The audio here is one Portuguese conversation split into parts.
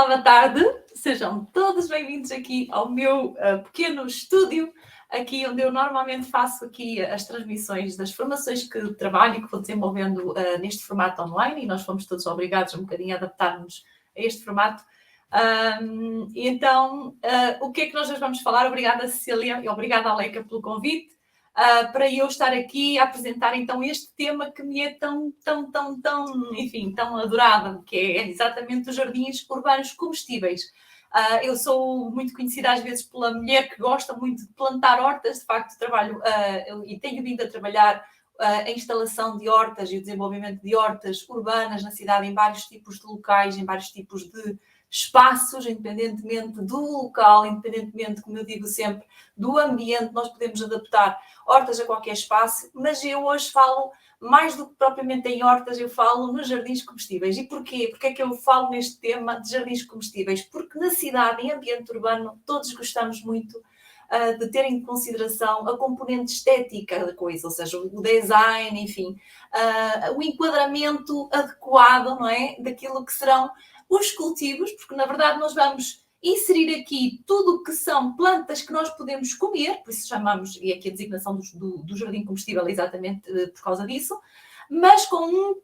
boa tarde, sejam todos bem-vindos aqui ao meu pequeno estúdio, aqui onde eu normalmente faço aqui as transmissões das formações que trabalho e que vou desenvolvendo neste formato online, e nós fomos todos obrigados um bocadinho a adaptar-nos a este formato. Então, o que é que nós hoje vamos falar? Obrigada, Cecília, e obrigada, Aleca, pelo convite. Para eu estar aqui a apresentar então este tema que me é tão adorado, que é exatamente os jardins urbanos comestíveis. Eu sou muito conhecida às vezes pela mulher que gosta muito de plantar hortas. De facto trabalho e tenho vindo a trabalhar a instalação de hortas e o desenvolvimento de hortas urbanas na cidade, em vários tipos de locais, em vários tipos de espaços, independentemente do local, independentemente, como eu digo sempre, do ambiente. Nós podemos adaptar hortas a qualquer espaço, mas eu hoje falo mais do que propriamente em hortas, eu falo nos jardins comestíveis. E porquê? Porque é que eu falo neste tema de jardins comestíveis? Porque na cidade, em ambiente urbano, todos gostamos muito de ter em consideração a componente estética da coisa, ou seja, o design, enfim, o enquadramento adequado, não é? Daquilo que serão os cultivos, porque na verdade nós vamos inserir aqui tudo o que são plantas que nós podemos comer, por isso chamamos, e aqui a designação do jardim comestível é exatamente por causa disso, mas com um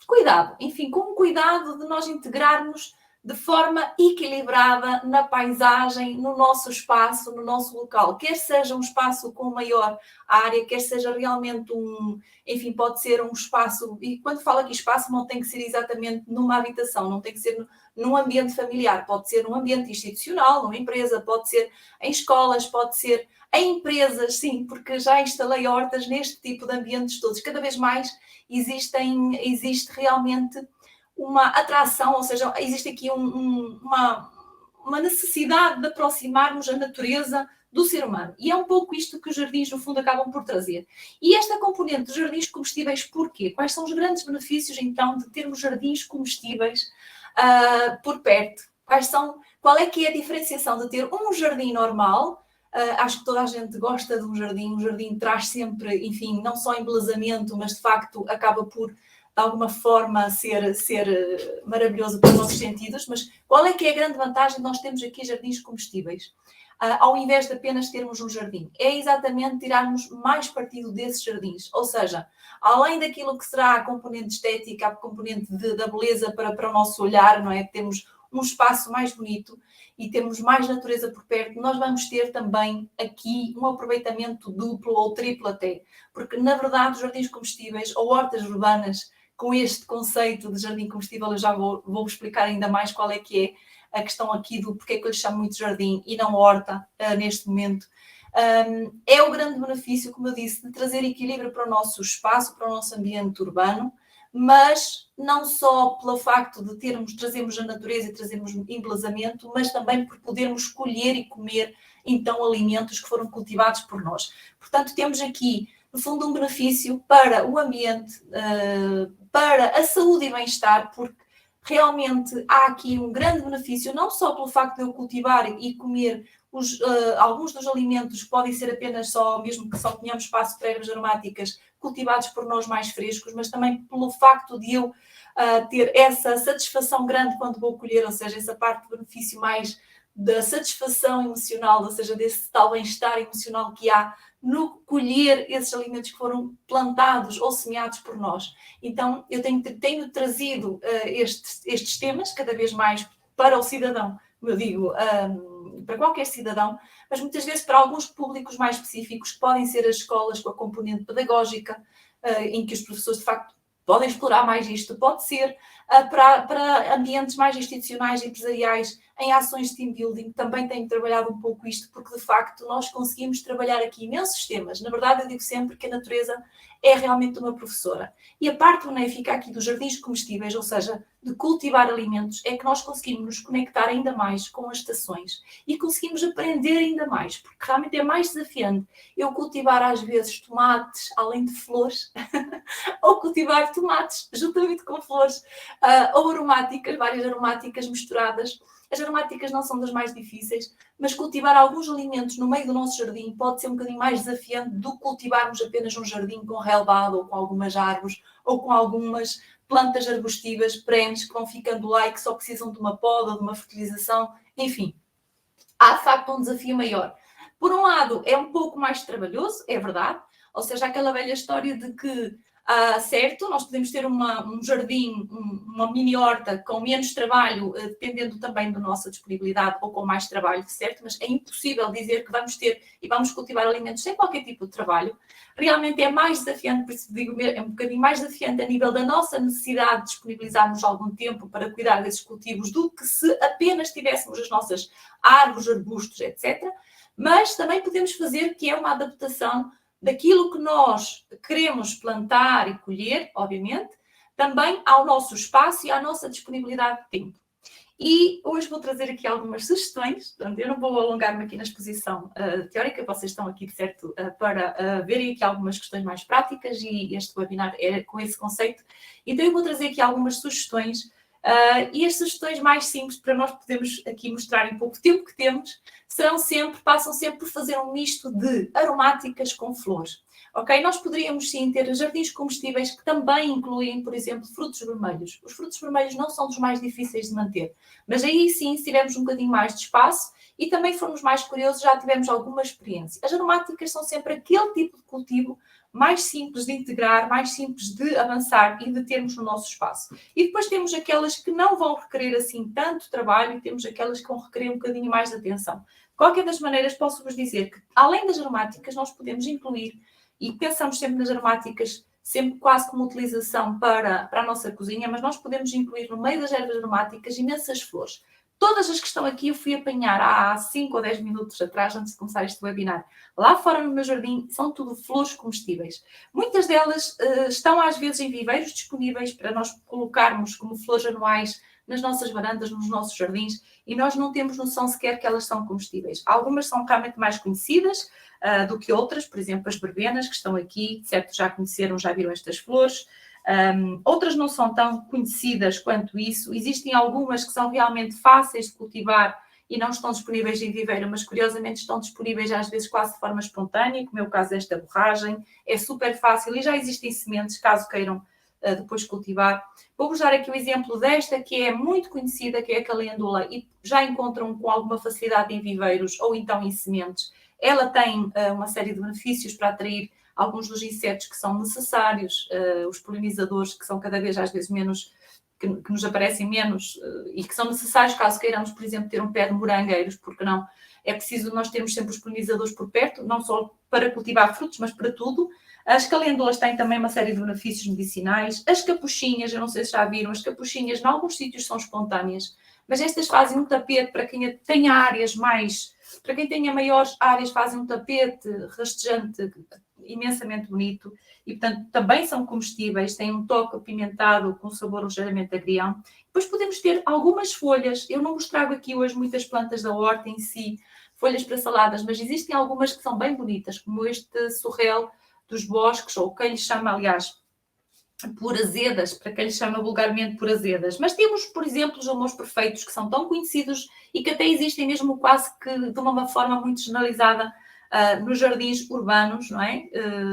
cuidado, enfim, com um cuidado de nós integrarmos de forma equilibrada na paisagem, no nosso espaço, no nosso local, quer seja um espaço com maior área, quer seja realmente enfim, pode ser um espaço, e quando falo aqui espaço não tem que ser exatamente numa habitação, não tem que ser num ambiente familiar, pode ser num ambiente institucional, numa empresa, pode ser em escolas, pode ser em empresas, sim, porque já instalei hortas neste tipo de ambientes todos. Cada vez mais existe realmente uma atração, ou seja, existe aqui uma necessidade de aproximarmos a natureza do ser humano. E é um pouco isto que os jardins, no fundo, acabam por trazer. E esta componente dos jardins comestíveis, porquê? Quais são os grandes benefícios, então, de termos jardins comestíveis por perto? Qual é que é a diferenciação de ter um jardim normal? Acho que toda a gente gosta de um jardim traz sempre, enfim, não só embelezamento, mas de facto acaba por de alguma forma ser maravilhoso para os nossos sentidos. Mas qual é que é a grande vantagem de nós termos aqui jardins comestíveis? Ao invés de apenas termos um jardim, é exatamente tirarmos mais partido desses jardins, ou seja, além daquilo que será a componente estética, a componente da beleza para o nosso olhar, não é? Temos um espaço mais bonito e temos mais natureza por perto, nós vamos ter também aqui um aproveitamento duplo ou triplo até, porque na verdade os jardins comestíveis ou hortas urbanas, com este conceito de jardim comestível, eu já vou explicar ainda mais qual é que é a questão aqui do porque é que eu lhe chamo muito jardim e não horta neste momento. É o grande benefício, como eu disse, de trazer equilíbrio para o nosso espaço, para o nosso ambiente urbano, mas não só pelo facto de trazermos a natureza e trazermos embelezamento, mas também por podermos colher e comer, então, alimentos que foram cultivados por nós. Portanto, temos aqui, no fundo, um benefício para o ambiente, para a saúde e bem-estar, porque realmente há aqui um grande benefício, não só pelo facto de eu cultivar e comer alguns dos alimentos que podem ser apenas mesmo que só tenhamos espaço para ervas aromáticas cultivados por nós mais frescos, mas também pelo facto de eu ter essa satisfação grande quando vou colher, ou seja, essa parte do benefício mais da satisfação emocional, ou seja, desse tal bem-estar emocional que há no colher esses alimentos que foram plantados ou semeados por nós. Então, eu tenho trazido estes temas cada vez mais para o cidadão, como eu digo, para qualquer cidadão, mas muitas vezes para alguns públicos mais específicos, que podem ser as escolas com a componente pedagógica, em que os professores, de facto, podem explorar mais isto, pode ser para ambientes mais institucionais e empresariais, em ações de team building. Também tenho trabalhado um pouco isto, porque de facto nós conseguimos trabalhar aqui imensos temas. Na verdade, eu digo sempre que a natureza é realmente uma professora. E a parte benéfica aqui dos jardins comestíveis, ou seja, de cultivar alimentos, é que nós conseguimos nos conectar ainda mais com as estações e conseguimos aprender ainda mais, porque realmente é mais desafiante eu cultivar às vezes tomates além de flores ou cultivar tomates juntamente com flores ou aromáticas, várias aromáticas misturadas. As aromáticas não são das mais difíceis, mas cultivar alguns alimentos no meio do nosso jardim pode ser um bocadinho mais desafiante do que cultivarmos apenas um jardim com relvado ou com algumas árvores ou com algumas plantas arbustivas perenes que vão ficando lá e que só precisam de uma poda, de uma fertilização, enfim. Há, de facto, um desafio maior. Por um lado, é um pouco mais trabalhoso, é verdade, ou seja, aquela velha história de que, certo, nós podemos ter um jardim, uma mini horta com menos trabalho, dependendo também da nossa disponibilidade, ou com mais trabalho, certo? Mas é impossível dizer que vamos ter e vamos cultivar alimentos sem qualquer tipo de trabalho. Realmente é mais desafiante, por isso digo, é um bocadinho mais desafiante a nível da nossa necessidade de disponibilizarmos algum tempo para cuidar desses cultivos do que se apenas tivéssemos as nossas árvores, arbustos, etc. Mas também podemos fazer que é uma adaptação daquilo que nós queremos plantar e colher, obviamente, também ao nosso espaço e à nossa disponibilidade de tempo. E hoje vou trazer aqui algumas sugestões, portanto, eu não vou alongar-me aqui na exposição teórica, vocês estão aqui, de certo, para verem aqui algumas questões mais práticas e este webinar é com esse conceito. Então eu vou trazer aqui algumas sugestões e as sugestões mais simples para nós podermos aqui mostrar em pouco tempo que temos, passam sempre por fazer um misto de aromáticas com flores. Ok? Nós poderíamos sim ter jardins comestíveis que também incluem, por exemplo, frutos vermelhos. Os frutos vermelhos não são dos mais difíceis de manter, mas aí sim, se tivermos um bocadinho mais de espaço e também formos mais curiosos, já tivemos alguma experiência. As aromáticas são sempre aquele tipo de cultivo mais simples de integrar, mais simples de avançar e de termos no nosso espaço. E depois temos aquelas que não vão requerer assim tanto trabalho e temos aquelas que vão requerer um bocadinho mais de atenção. De qualquer das maneiras, posso-vos dizer que, além das aromáticas, nós podemos incluir, e pensamos sempre nas aromáticas, sempre quase como utilização para a nossa cozinha, mas nós podemos incluir no meio das ervas aromáticas imensas flores. Todas as que estão aqui eu fui apanhar há 5 ou 10 minutos atrás, antes de começar este webinar. Lá fora no meu jardim são tudo flores comestíveis. Muitas delas estão às vezes em viveiros disponíveis para nós colocarmos como flores anuais nas nossas varandas, nos nossos jardins, e nós não temos noção sequer que elas são comestíveis. Algumas são realmente mais conhecidas do que outras, por exemplo, as verbenas que estão aqui, certo, já conheceram, já viram estas flores. Outras não são tão conhecidas quanto isso. Existem algumas que são realmente fáceis de cultivar e não estão disponíveis em viveiro, mas curiosamente estão disponíveis às vezes quase de forma espontânea, como é o caso desta borragem. É super fácil e já existem sementes, caso queiram depois cultivar. Vou-vos dar aqui o exemplo desta, que é muito conhecida, que é a calendula, e já encontram com alguma facilidade em viveiros ou então em sementes. Ela tem uma série de benefícios para atrair alguns dos insetos que são necessários, os polinizadores que são cada vez às vezes menos, que nos aparecem menos e que são necessários caso queiramos, por exemplo, ter um pé de morangueiros, porque não? É preciso nós termos sempre os polinizadores por perto, não só para cultivar frutos, mas para tudo. As calêndulas têm também uma série de benefícios medicinais. As capuchinhas, eu não sei se já viram, as capuchinhas em alguns sítios são espontâneas, mas estas fazem um tapete para quem tenha áreas mais... Para quem tenha maiores áreas, fazem um tapete rastejante imensamente bonito e, portanto, também são comestíveis, têm um toque apimentado com sabor ligeiramente agrião. Depois podemos ter algumas folhas. Eu não vos trago aqui hoje muitas plantas da horta em si, folhas para saladas, mas existem algumas que são bem bonitas, como este sorrel dos bosques, ou quem lhe chama, aliás, por azedas, para quem lhe chama vulgarmente por azedas. Mas temos, por exemplo, os amores perfeitos, que são tão conhecidos e que até existem mesmo quase que de uma forma muito generalizada nos jardins urbanos, não é?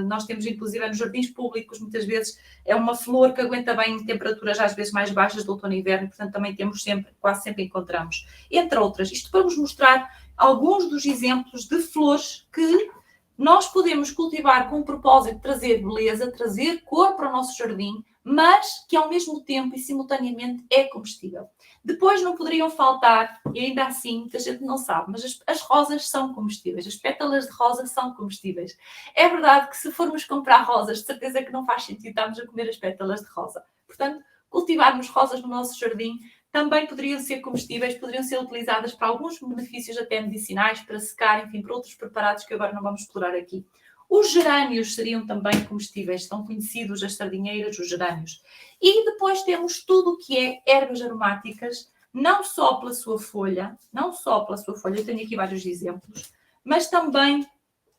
Nós temos, inclusive, nos jardins públicos, muitas vezes, é uma flor que aguenta bem temperaturas às vezes mais baixas do outono e inverno, portanto, também temos sempre, quase sempre encontramos. Entre outras, isto para vos mostrar alguns dos exemplos de flores que nós podemos cultivar com o propósito de trazer beleza, trazer cor para o nosso jardim, mas que ao mesmo tempo e simultaneamente é comestível. Depois não poderiam faltar, e ainda assim muita gente não sabe, mas as rosas são comestíveis, as pétalas de rosa são comestíveis. É verdade que se formos comprar rosas, de certeza que não faz sentido estarmos a comer as pétalas de rosa. Portanto, cultivarmos rosas no nosso jardim também poderiam ser comestíveis, poderiam ser utilizadas para alguns benefícios até medicinais, para secar, enfim, para outros preparados que agora não vamos explorar aqui. Os gerânios seriam também comestíveis, são conhecidos as sardinheiras, os gerânios. E depois temos tudo o que é ervas aromáticas, não só pela sua folha, eu tenho aqui vários exemplos, mas também,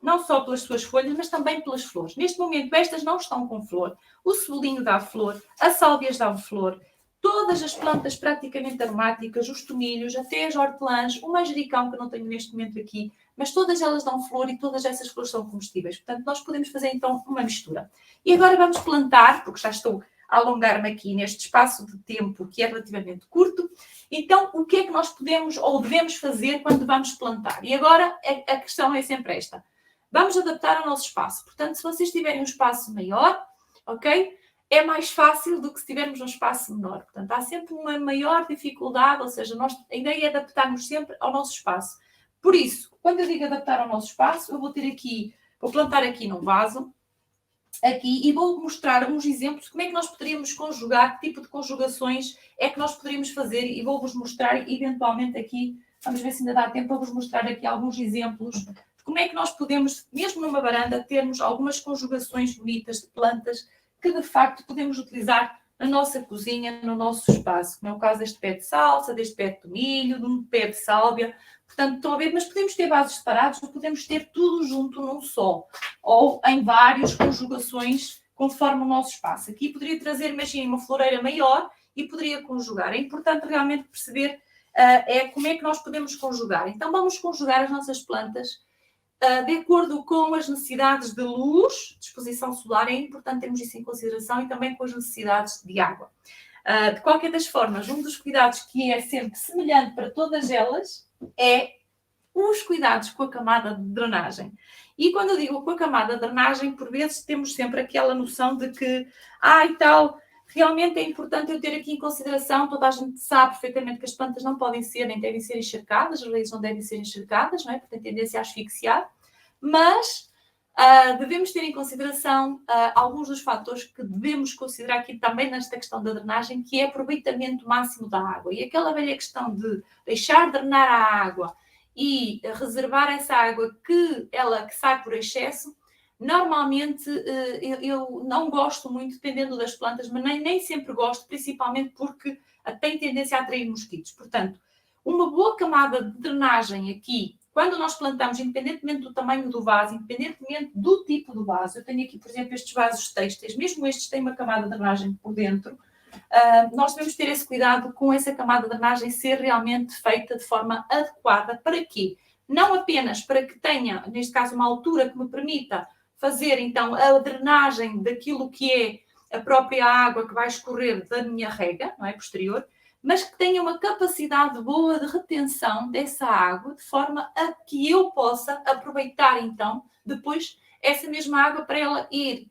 não só pelas suas folhas, mas também pelas flores. Neste momento, estas não estão com flor. O cebolinho dá flor, as sálvias dão flor, todas as plantas praticamente aromáticas, os tomilhos, até as hortelãs, o manjericão, que eu não tenho neste momento aqui, mas todas elas dão flor e todas essas flores são comestíveis. Portanto, nós podemos fazer então uma mistura. E agora vamos plantar, porque já estou a alongar-me aqui neste espaço de tempo que é relativamente curto. Então, o que é que nós podemos ou devemos fazer quando vamos plantar? E agora a questão é sempre esta. Vamos adaptar ao nosso espaço. Portanto, se vocês tiverem um espaço maior, ok? É mais fácil do que se tivermos um espaço menor. Portanto, há sempre uma maior dificuldade, ou seja, a ideia é adaptarmos sempre ao nosso espaço. Por isso, quando eu digo adaptar ao nosso espaço, eu vou plantar aqui num vaso, aqui, e vou mostrar uns exemplos de como é que nós poderíamos conjugar, que tipo de conjugações é que nós poderíamos fazer, e vou-vos mostrar eventualmente aqui, vamos ver se ainda dá tempo para vos mostrar aqui alguns exemplos de como é que nós podemos, mesmo numa varanda, termos algumas conjugações bonitas de plantas que de facto podemos utilizar na nossa cozinha, no nosso espaço, como é o caso deste pé de salsa, deste pé de tomilho, de um pé de sálvia. Portanto, estão a ver, mas podemos ter vasos separados ou podemos ter tudo junto num só, ou em várias conjugações conforme o nosso espaço. Aqui poderia trazer, imaginem, uma floreira maior e poderia conjugar. É importante realmente perceber como é que nós podemos conjugar. Então, vamos conjugar as nossas plantas de acordo com as necessidades de luz, de exposição solar, é importante termos isso em consideração, e também com as necessidades de água. De qualquer das formas, um dos cuidados que é sempre semelhante para todas elas é os cuidados com a camada de drenagem. E quando eu digo com a camada de drenagem, por vezes temos sempre aquela noção de que, e tal, realmente é importante eu ter aqui em consideração, toda a gente sabe perfeitamente que as plantas não podem ser, nem devem ser encharcadas, as raízes não devem ser encharcadas, não é? Porque tem tendência a asfixiar, mas devemos ter em consideração alguns dos fatores que devemos considerar aqui também nesta questão da drenagem, que é aproveitamento máximo da água. E aquela velha questão de deixar drenar a água e reservar essa água que sai por excesso, normalmente eu não gosto muito, dependendo das plantas, mas nem sempre gosto, principalmente porque tem tendência a atrair mosquitos. Portanto, uma boa camada de drenagem aqui, quando nós plantamos, independentemente do tamanho do vaso, independentemente do tipo do vaso, eu tenho aqui, por exemplo, estes vasos têxteis, mesmo estes têm uma camada de drenagem por dentro, nós devemos ter esse cuidado com essa camada de drenagem ser realmente feita de forma adequada. Para quê? Não apenas para que tenha, neste caso, uma altura que me permita fazer, então, a drenagem daquilo que é a própria água que vai escorrer da minha rega, não é, posterior, mas que tenha uma capacidade boa de retenção dessa água, de forma a que eu possa aproveitar, então, depois, essa mesma água para ela ir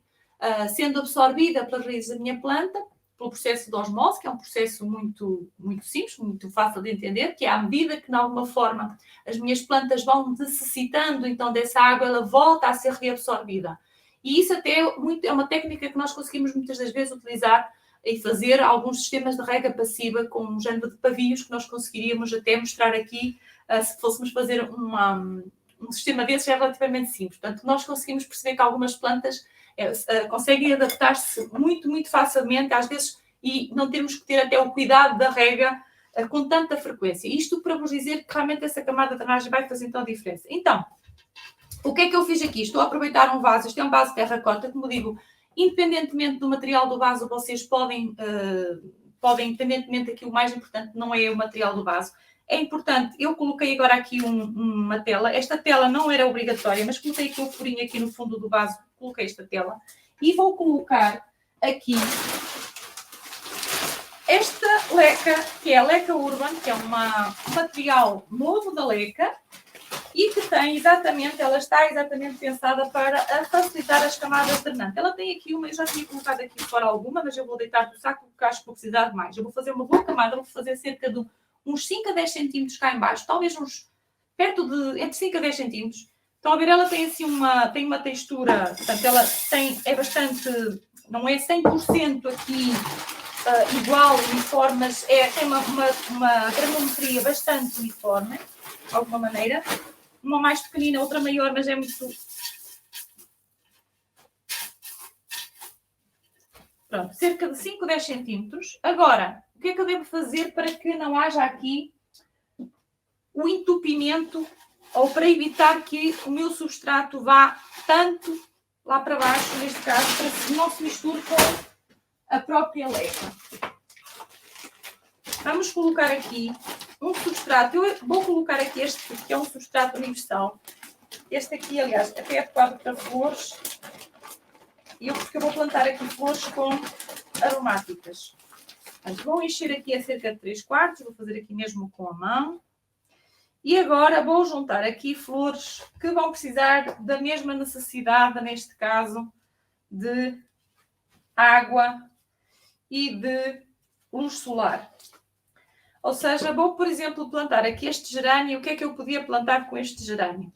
sendo absorvida pelas raízes da minha planta, pelo processo de osmose, que é um processo muito, muito simples, muito fácil de entender, que é à medida que, de alguma forma, as minhas plantas vão necessitando, então, dessa água, ela volta a ser reabsorvida. E isso até é uma técnica que nós conseguimos, muitas das vezes, utilizar e fazer alguns sistemas de rega passiva com um género de pavios que nós conseguiríamos até mostrar aqui, se fôssemos fazer um sistema desses, é relativamente simples. Portanto, nós conseguimos perceber que algumas plantas conseguem adaptar-se muito, muito facilmente, às vezes, e não temos que ter até o cuidado da rega com tanta frequência. Isto para vos dizer que realmente essa camada de drenagem vai fazer então a diferença. Então, o que é que eu fiz aqui? Estou a aproveitar um vaso, este é um vaso de terracota, como digo, independentemente do material do vaso, vocês podem, independentemente aqui, o mais importante não é o material do vaso. É importante, eu coloquei agora aqui uma tela, esta tela não era obrigatória, mas coloquei aqui um furinho aqui no fundo do vaso, coloquei esta tela, e vou colocar aqui esta leca, que é a Leca Urban, que é um material novo da Leca, e que tem ela está exatamente pensada para facilitar as camadas drenantes. Ela tem aqui eu já tinha colocado aqui fora alguma, mas eu vou deitar do saco porque acho que vou precisar de mais. Eu vou fazer uma boa camada, vou fazer cerca de uns 5 a 10 centímetros cá em baixo, talvez entre 5 a 10 centímetros. Estão a ver, ela tem assim tem uma textura, portanto, ela é bastante, não é 100% aqui igual, uniforme, mas tem uma granometria bastante uniforme, de alguma maneira. Uma mais pequenina, outra maior, mas é muito... Pronto, cerca de 5 a 10 centímetros. Agora, o que é que eu devo fazer para que não haja aqui o entupimento, ou para evitar que o meu substrato vá tanto lá para baixo, neste caso, para que não se misture com a própria leca. Vamos colocar aqui um substrato. Eu vou colocar aqui este, que é um substrato universal. Este aqui, aliás, até é adequado para flores. Porque eu vou plantar aqui flores com aromáticas. Portanto, vou encher aqui a cerca de 3/4, vou fazer aqui mesmo com a mão. E agora vou juntar aqui flores que vão precisar da mesma necessidade, neste caso, de água e de luz solar. Ou seja, vou, por exemplo, plantar aqui este gerânio. O que é que eu podia plantar com este gerânio?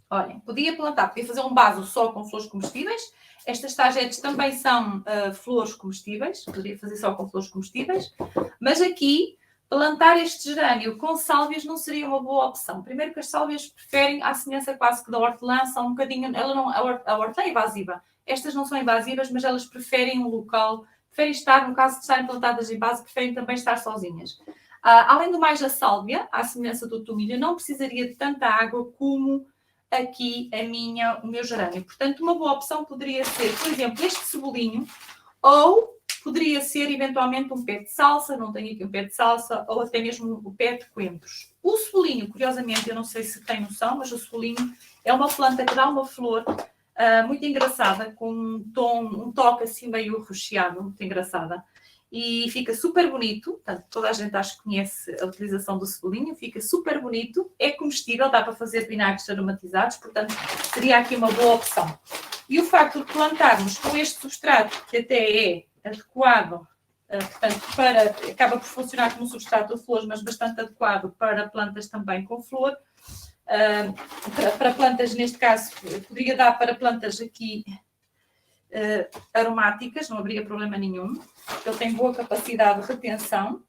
Olhem, podia fazer um vaso só com flores comestíveis. Estas tagetes também são flores comestíveis. Poderia fazer só com flores comestíveis. Mas aqui, plantar este gerânio com sálvias não seria uma boa opção. Primeiro que as sálvias preferem, à semelhança quase que da hortelã, são um bocadinho... A hortelã é invasiva. Estas não são invasivas, mas elas preferem um local... Preferem estar, no caso de estarem plantadas em base, preferem também estar sozinhas. Além do mais, a sálvia, à semelhança do tomilho, não precisaria de tanta água como aqui o meu gerânio. Portanto, uma boa opção poderia ser, por exemplo, este cebolinho, ou poderia ser, eventualmente, um pé de salsa, não tenho aqui um pé de salsa, ou até mesmo o pé de coentros. O cebolinho, curiosamente, eu não sei se tem noção, mas o cebolinho é uma planta que dá uma flor muito engraçada, com um toque assim meio recheado, muito engraçada. E fica super bonito, portanto, toda a gente acho que conhece a utilização do cebolinho, fica super bonito, é comestível, dá para fazer vinagres aromatizados, portanto, seria aqui uma boa opção. E o facto de plantarmos com este substrato, que até é adequado, portanto, acaba por funcionar como um substrato de flores, mas bastante adequado para plantas também com flor, para plantas, neste caso, poderia dar para plantas aqui aromáticas, não haveria problema nenhum. Ele tem boa capacidade de retenção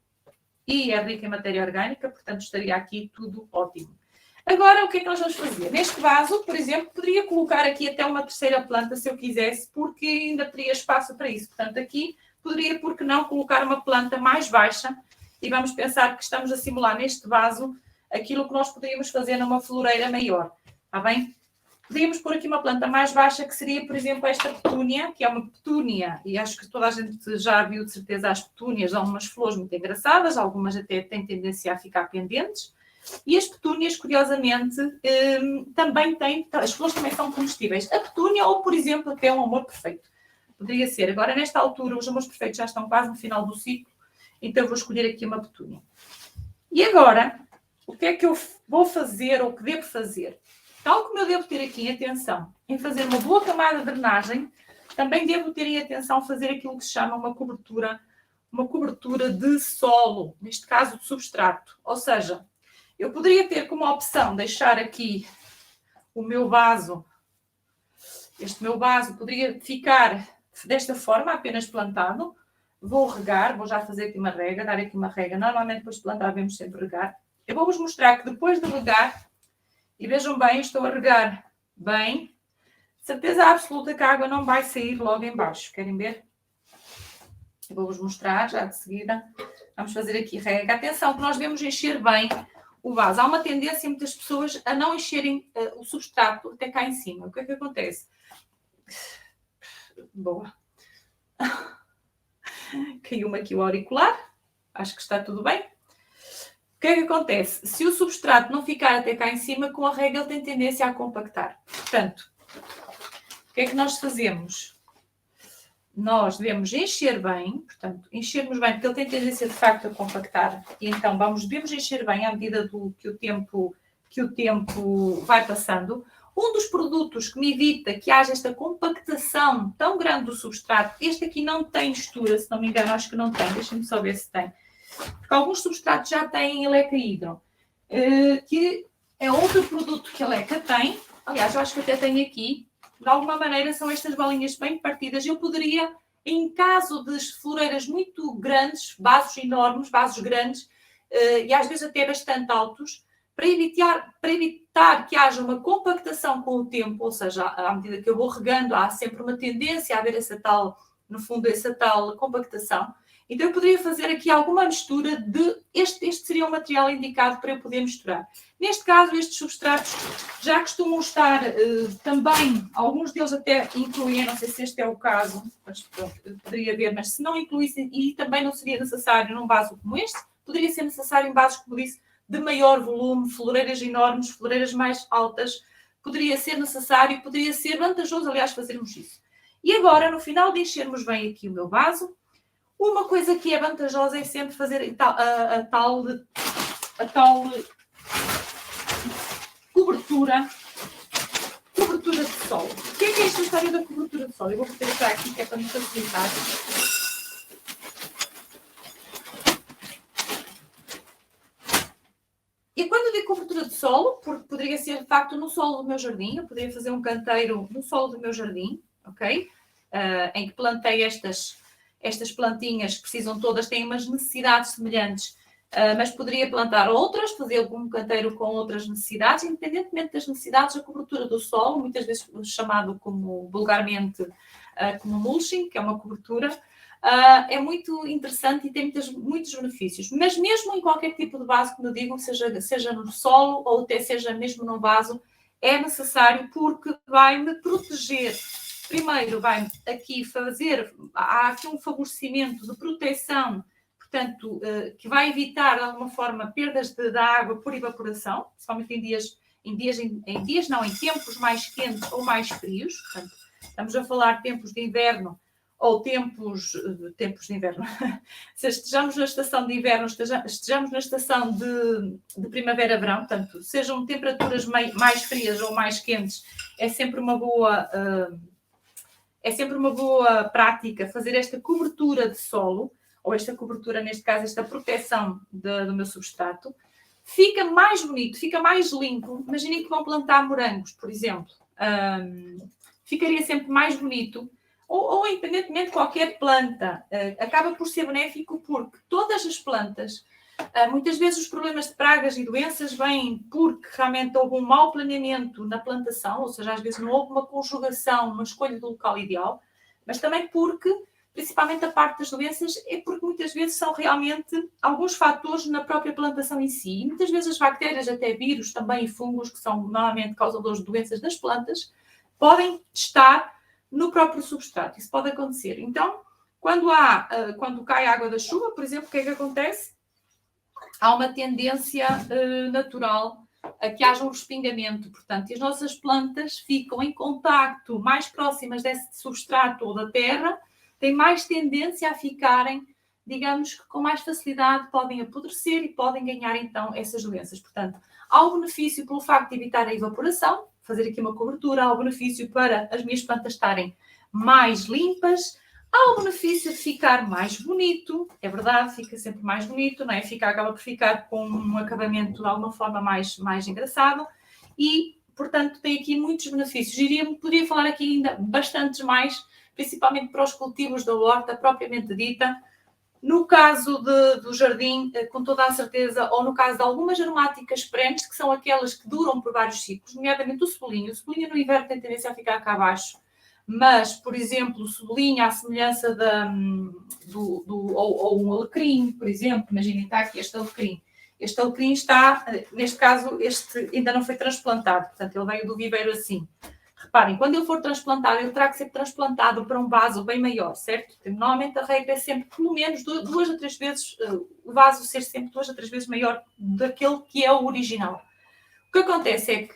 e é rico em matéria orgânica, portanto estaria aqui tudo ótimo. Agora, o que é que nós vamos fazer? Neste vaso, por exemplo, poderia colocar aqui até uma terceira planta, se eu quisesse, porque ainda teria espaço para isso. Portanto, aqui poderia, por que não, colocar uma planta mais baixa e vamos pensar que estamos a simular neste vaso aquilo que nós poderíamos fazer numa floreira maior. Está bem? Podíamos pôr aqui uma planta mais baixa, que seria, por exemplo, esta petúnia, que é uma petúnia, e acho que toda a gente já viu de certeza as petúnias, há umas flores muito engraçadas, algumas até têm tendência a ficar pendentes, e as petúnias, curiosamente, também têm, as flores também são comestíveis. A petúnia, ou por exemplo, até um amor perfeito, poderia ser. Agora, nesta altura, os amores perfeitos já estão quase no final do ciclo, então eu vou escolher aqui uma petúnia. E agora, o que é que eu vou fazer, ou que devo fazer? Tal como eu devo ter aqui atenção em fazer uma boa camada de drenagem, também devo ter em atenção fazer aquilo que se chama uma cobertura de solo, neste caso de substrato. Ou seja, eu poderia ter como opção deixar aqui o meu vaso, este meu vaso poderia ficar desta forma, apenas plantado. Vou regar, vou já fazer aqui uma rega, dar aqui uma rega. Normalmente depois de plantar devemos sempre regar. Eu vou-vos mostrar que depois de regar, e vejam bem, estou a regar bem, certeza absoluta que a água não vai sair logo em baixo. Querem ver? Eu vou-vos mostrar já de seguida. Vamos fazer aqui rega. Atenção que nós devemos encher bem o vaso. Há uma tendência em muitas pessoas a não encherem o substrato até cá em cima. O que é que acontece? Boa. Caiu-me aqui o auricular. Acho que está tudo bem. O que é que acontece? Se o substrato não ficar até cá em cima, com a rega ele tem tendência a compactar. Portanto, o que é que nós fazemos? Nós devemos encher bem, portanto, enchermos bem, porque ele tem tendência de facto a compactar. E então devemos encher bem à medida que o tempo vai passando. Um dos produtos que me evita que haja esta compactação tão grande do substrato, este aqui não tem textura, se não me engano, acho que não tem, deixem-me só ver se tem. Porque alguns substratos já têm Eleca-Hidro, que é outro produto que a Eleca tem. Aliás, eu acho que até tenho aqui. De alguma maneira são estas bolinhas bem partidas. Eu poderia, em caso de floreiras muito grandes, vasos enormes, vasos grandes, e às vezes até bastante altos, para evitar que haja uma compactação com o tempo, ou seja, à medida que eu vou regando, há sempre uma tendência a haver essa tal compactação. Então eu poderia fazer aqui alguma mistura de... Este seria o material indicado para eu poder misturar. Neste caso, estes substratos já costumam estar também, alguns deles até incluem, não sei se este é o caso, mas pronto, eu poderia ver, mas se não incluísse, e também não seria necessário num vaso como este, poderia ser necessário em vasos, como disse, de maior volume, floreiras enormes, floreiras mais altas, poderia ser necessário, poderia ser vantajoso, aliás, fazermos isso. E agora, no final de enchermos bem aqui o meu vaso, uma coisa que é vantajosa é sempre fazer a tal cobertura de solo. O que é esta história da cobertura de solo? Eu vou meter já aqui, que é para me facilitar. E quando eu digo cobertura de solo, porque poderia ser de facto no solo do meu jardim, eu poderia fazer um canteiro no solo do meu jardim, ok? Em que plantei estas plantinhas que precisam todas, têm umas necessidades semelhantes, mas poderia plantar outras, fazer algum canteiro com outras necessidades, independentemente das necessidades, a cobertura do solo, muitas vezes chamado como vulgarmente como mulching, que é uma cobertura, é muito interessante e tem muitos benefícios. Mas mesmo em qualquer tipo de vaso, como eu digo, seja no solo ou até seja mesmo no vaso, é necessário porque vai-me proteger. Primeiro, vai aqui há aqui um favorecimento de proteção, portanto, que vai evitar de alguma forma perdas da água por evaporação, principalmente em tempos mais quentes ou mais frios. Portanto, estamos a falar de tempos de inverno ou tempos de inverno. Se estejamos na estação de inverno, estejamos na estação de primavera-verão, portanto, sejam temperaturas mais frias ou mais quentes, é sempre uma boa prática fazer esta cobertura de solo, ou esta cobertura, neste caso, esta proteção do meu substrato. Fica mais bonito, fica mais limpo. Imaginem que vão plantar morangos, por exemplo. Ficaria sempre mais bonito. Ou independentemente de qualquer planta, acaba por ser benéfico porque todas as plantas, muitas vezes os problemas de pragas e doenças vêm porque realmente houve um mau planeamento na plantação, ou seja, às vezes não houve uma conjugação, uma escolha do local ideal, mas também porque, principalmente a parte das doenças, é porque muitas vezes são realmente alguns fatores na própria plantação em si. E muitas vezes as bactérias, até vírus também e fungos, que são normalmente causadores de doenças das plantas, podem estar no próprio substrato. Isso pode acontecer. Então, quando cai água da chuva, por exemplo, o que é que acontece? Há uma tendência natural a que haja um respingamento. Portanto, e as nossas plantas ficam em contacto mais próximas desse substrato ou da terra, têm mais tendência a ficarem, digamos que com mais facilidade, podem apodrecer e podem ganhar então essas doenças. Portanto, há um benefício pelo facto de evitar a evaporação, fazer aqui uma cobertura, há um benefício para as minhas plantas estarem mais limpas, há o benefício de ficar mais bonito, é verdade, fica sempre mais bonito, não é? Acaba por ficar com um acabamento de alguma forma mais engraçado e, portanto, tem aqui muitos benefícios. Poderia falar aqui ainda bastantes mais, principalmente para os cultivos da horta propriamente dita. No caso do jardim, com toda a certeza, ou no caso de algumas aromáticas perenes, que são aquelas que duram por vários ciclos, nomeadamente o cebolinho. O cebolinho no inverno tem tendência a ficar cá abaixo, mas, por exemplo, o cebolinho, à semelhança ou um alecrim, por exemplo, imaginem, está aqui este alecrim. Este alecrim está, neste caso, este ainda não foi transplantado, portanto, ele veio do viveiro assim. Reparem, quando ele for transplantado, ele terá que ser transplantado para um vaso bem maior, certo? Normalmente a regra é sempre, pelo menos, 2 a 3 vezes, o vaso ser sempre 2 a 3 vezes maior daquele que é o original. O que acontece é que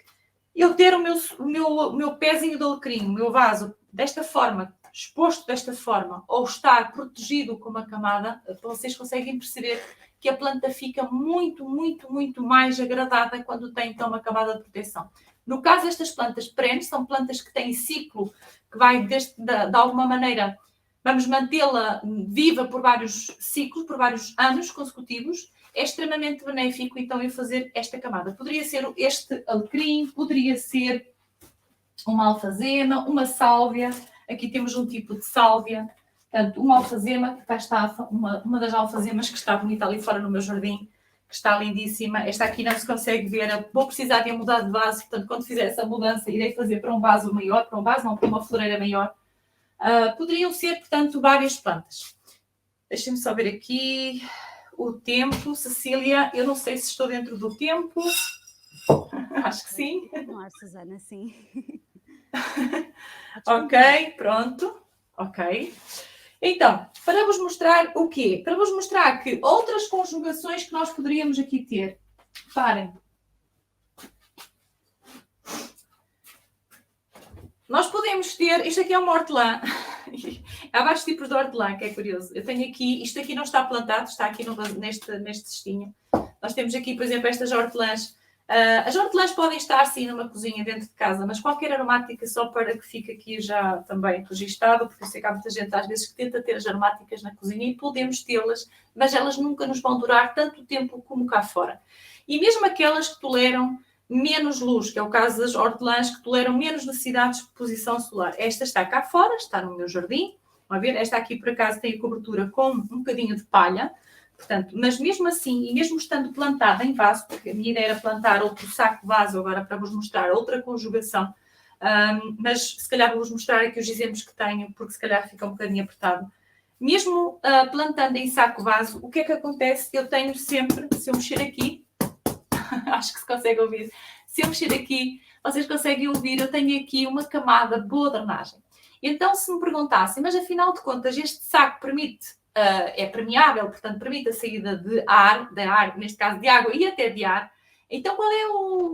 eu ter o meu pezinho de alecrim, o meu vaso, desta forma, exposto desta forma, ou estar protegido com uma camada, vocês conseguem perceber que a planta fica muito, muito, muito mais agradada quando tem então uma camada de proteção. No caso destas plantas perenes, são plantas que têm ciclo, que vai de alguma maneira, vamos mantê-la viva por vários ciclos, por vários anos consecutivos. É extremamente benéfico, então, eu fazer esta camada. Poderia ser este alecrim, poderia ser uma alfazema, uma sálvia. Aqui temos um tipo de sálvia. Portanto, uma alfazema, que cá está uma das alfazemas que está bonita ali fora no meu jardim, que está lindíssima. Esta aqui não se consegue ver. Vou precisar de mudar de vaso, portanto, quando fizer essa mudança, irei fazer para um vaso maior, para uma floreira maior. Poderiam ser, portanto, várias plantas. Deixem-me só ver aqui o tempo. Cecília, eu não sei se estou dentro do tempo. Acho que sim. Não acho, Susana, sim. Ok, pronto. Ok. Então, para vos mostrar o quê? Para vos mostrar que outras conjugações que nós poderíamos aqui ter. Reparem. Nós podemos ter, isto aqui é uma hortelã, há vários tipos de hortelã, que é curioso. Eu tenho aqui, isto aqui não está plantado, está aqui neste cestinho. Nós temos aqui, por exemplo, estas hortelãs. As hortelãs podem estar, sim, numa cozinha dentro de casa, mas qualquer aromática, só para que fique aqui já também registado, porque eu sei que há muita gente às vezes que tenta ter as aromáticas na cozinha e podemos tê-las, mas elas nunca nos vão durar tanto tempo como cá fora. E mesmo aquelas que toleram menos luz, que é o caso das hortelãs que toleram menos necessidade de exposição solar. Esta está cá fora, está no meu jardim. Vão ver, esta aqui por acaso tem a cobertura com um bocadinho de palha, portanto, mas mesmo assim, e mesmo estando plantada em vaso, porque a minha ideia era plantar outro saco vaso agora para vos mostrar outra conjugação, mas se calhar vou-vos mostrar aqui os exemplos que tenho, porque se calhar fica um bocadinho apertado. Mesmo plantando em saco vaso, o que é que acontece? Eu tenho sempre, se eu mexer aqui, acho que se consegue ouvir. Se eu mexer aqui, vocês conseguem ouvir, eu tenho aqui uma camada de boa drenagem. Então, se me perguntassem, mas afinal de contas, este saco permite, é permeável, portanto, permite a saída de ar, neste caso de água e até de ar, então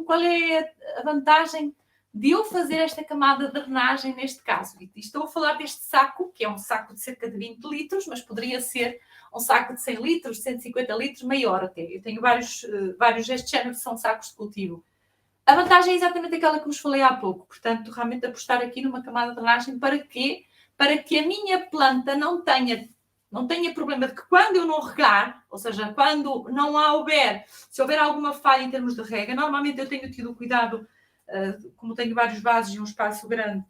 qual é a vantagem de eu fazer esta camada de drenagem neste caso? E estou a falar deste saco, que é um saco de cerca de 20 litros, mas poderia ser um saco de 100 litros, 150 litros, maior até. Eu tenho vários deste género que são sacos de cultivo. A vantagem é exatamente aquela que vos falei há pouco. Portanto, realmente apostar aqui numa camada de drenagem para quê? Para que a minha planta não tenha problema de que quando eu não regar, ou seja, quando não se houver alguma falha em termos de rega, normalmente eu tenho tido cuidado, como tenho vários vasos e um espaço grande,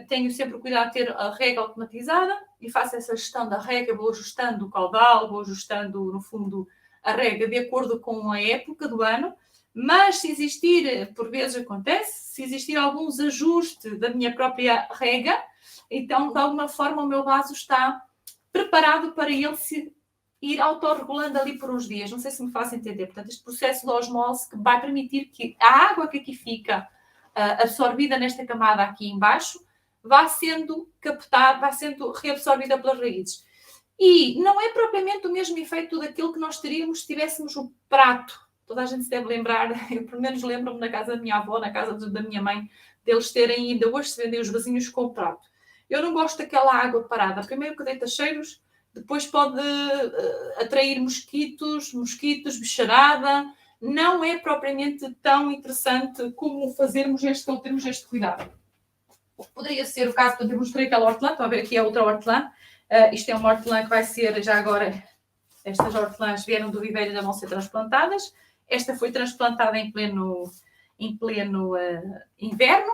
tenho sempre o cuidado de ter a rega automatizada e faço essa gestão da rega, vou ajustando o caudal, vou ajustando, no fundo, a rega de acordo com a época do ano, mas se existir, por vezes acontece, se existir algum desajuste da minha própria rega, então, de alguma forma, o meu vaso está preparado para ele se ir autorregulando ali por uns dias. Não sei se me faço entender. Portanto, este processo de osmose que vai permitir que a água que aqui fica absorvida nesta camada aqui embaixo vá sendo captada, vá sendo reabsorvida pelas raízes. E não é propriamente o mesmo efeito daquilo que nós teríamos se tivéssemos o prato. Toda a gente se deve lembrar, eu pelo menos lembro-me na casa da minha avó, na casa da minha mãe, deles terem ainda hoje se vendem os vasinhos com o prato. Eu não gosto daquela água parada. Primeiro que deita cheiros, depois pode atrair mosquitos, bicharada. Não é propriamente tão interessante como termos este cuidado. Poderia ser o caso, quando eu mostrei aquela hortelã, estão a ver aqui a outra hortelã. Isto é uma hortelã que vai ser, já agora, estas hortelãs vieram do viveiro e ainda vão ser transplantadas. Esta foi transplantada em pleno inverno.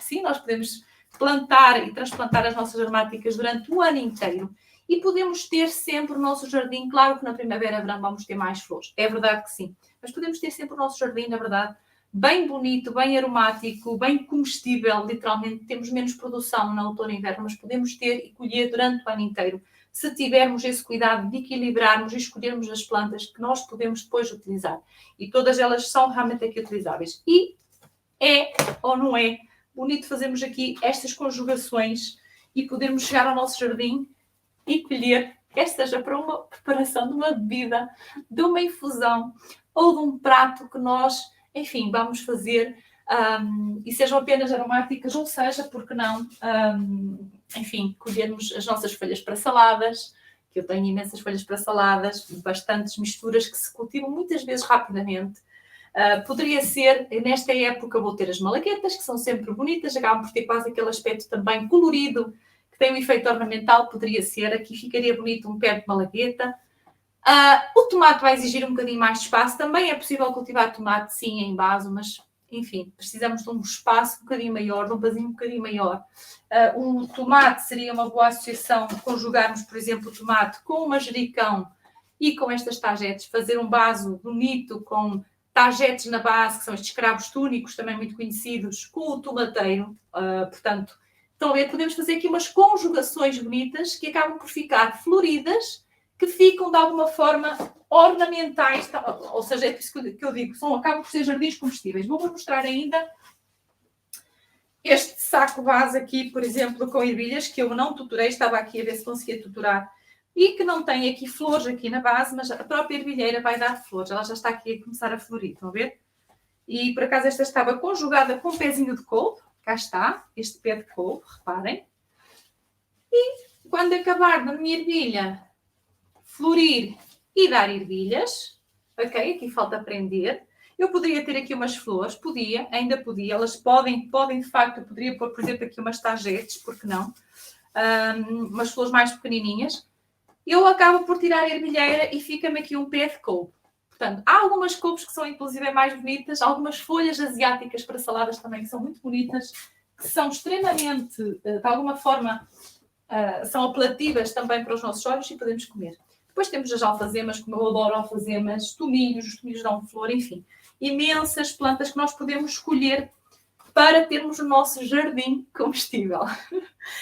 Sim, nós podemos plantar e transplantar as nossas aromáticas durante o ano inteiro. E podemos ter sempre o nosso jardim, claro que na primavera e verão vamos ter mais flores, é verdade que sim, mas podemos ter sempre o nosso jardim, na verdade, bem bonito, bem aromático, bem comestível, literalmente. Temos menos produção no outono e inverno, mas podemos ter e colher durante o ano inteiro, se tivermos esse cuidado de equilibrarmos e escolhermos as plantas que nós podemos depois utilizar. E todas elas são realmente aqui utilizáveis. E é ou não é bonito fazermos aqui estas conjugações e podermos chegar ao nosso jardim e colher, quer seja para uma preparação de uma bebida, de uma infusão ou de um prato que nós, enfim, vamos fazer, e sejam apenas aromáticas, ou seja, porque não, enfim, colhermos as nossas folhas para saladas, que eu tenho imensas folhas para saladas, bastantes misturas que se cultivam muitas vezes rapidamente. Poderia ser, nesta época vou ter as malaguetas, que são sempre bonitas, acabam por ter quase aquele aspecto também colorido, que tem um efeito ornamental, poderia ser, aqui ficaria bonito um pé de malagueta. O tomate vai exigir um bocadinho mais de espaço, também é possível cultivar tomate sim em vaso, mas enfim, precisamos de um espaço um bocadinho maior, de um vasinho um bocadinho maior. O tomate seria uma boa associação, conjugarmos, por exemplo, o tomate com o manjericão e com estas tagetes, fazer um vaso bonito com tagetes na base, que são estes cravos túnicos, também muito conhecidos, com o tomateiro, portanto, estão a ver, podemos fazer aqui umas conjugações bonitas que acabam por ficar floridas, que ficam de alguma forma ornamentais, ou seja, é isso que eu digo, acabam por ser jardins comestíveis. Vou-vos mostrar ainda este saco base aqui, por exemplo, com ervilhas, que eu não tutorei, estava aqui a ver se conseguia tutorar, e que não tem aqui flores aqui na base, mas a própria ervilheira vai dar flores, ela já está aqui a começar a florir, estão a ver? E por acaso esta estava conjugada com um pezinho de couve, cá está, este pé de couve, reparem. E quando acabar da minha ervilha florir e dar ervilhas, ok? Aqui falta prender. Eu poderia ter aqui umas flores, podia, ainda podia. Elas podem de facto, eu poderia pôr, por exemplo, aqui umas tagetes, porque não? Umas flores mais pequenininhas. Eu acabo por tirar a ervilheira e fica-me aqui um pé de couve. Portanto, há algumas couves que são inclusive mais bonitas, algumas folhas asiáticas para saladas também que são muito bonitas, que são extremamente, de alguma forma, são apelativas também para os nossos olhos e podemos comer. Depois temos as alfazemas, como eu adoro alfazemas, tomilhos, os tomilhos dão flor, enfim. Imensas plantas que nós podemos escolher para termos o nosso jardim comestível.